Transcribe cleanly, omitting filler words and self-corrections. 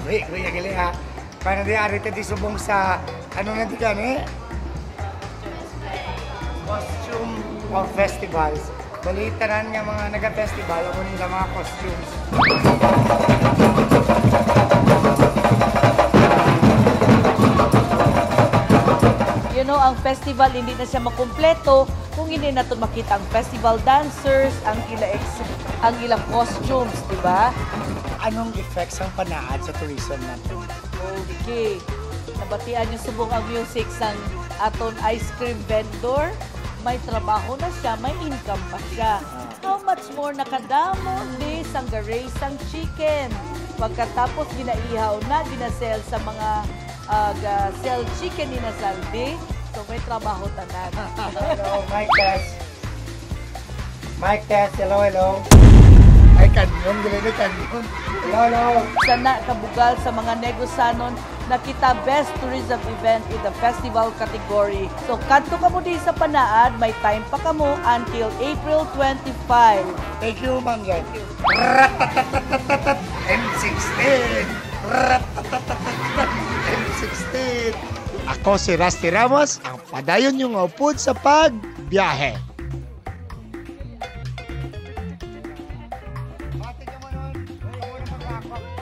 Kuya gali ha. Paano di arita di subong sa ano na di gani? Costume of festivals. Balitaran nga mga naga-festival o nila mga costumes. You know, ang festival hindi na siya makumpleto kung hindi natin makita ang festival dancers, ang ilang costumes, di ba? Anong effects ang panaad sa tourism natin? Okay. Nabatian yung subong ang music sang aton ice cream vendor. May trabaho na siya, may income pa siya. How much more nakadamo di sang garay sang chicken. Pagkatapos ginaihaw na, ginasell sa mga sell chicken ni Nasaldi. So may trabaho tanan. Hello, Mike Tess. Mike Tess, hello, hello. Ay, kanyon, gano'n kanyon. Hello, hello. Sana kabugal sa mga negosanon na kita best tourism event in the festival category. So, kadto ka mo di sa panaad, may time pa ka mo until April 25. Thank you, Ma'am Jen. M16! M16! Ako si Rusty Ramos, ang padayon yung upod sa pagbiyahe.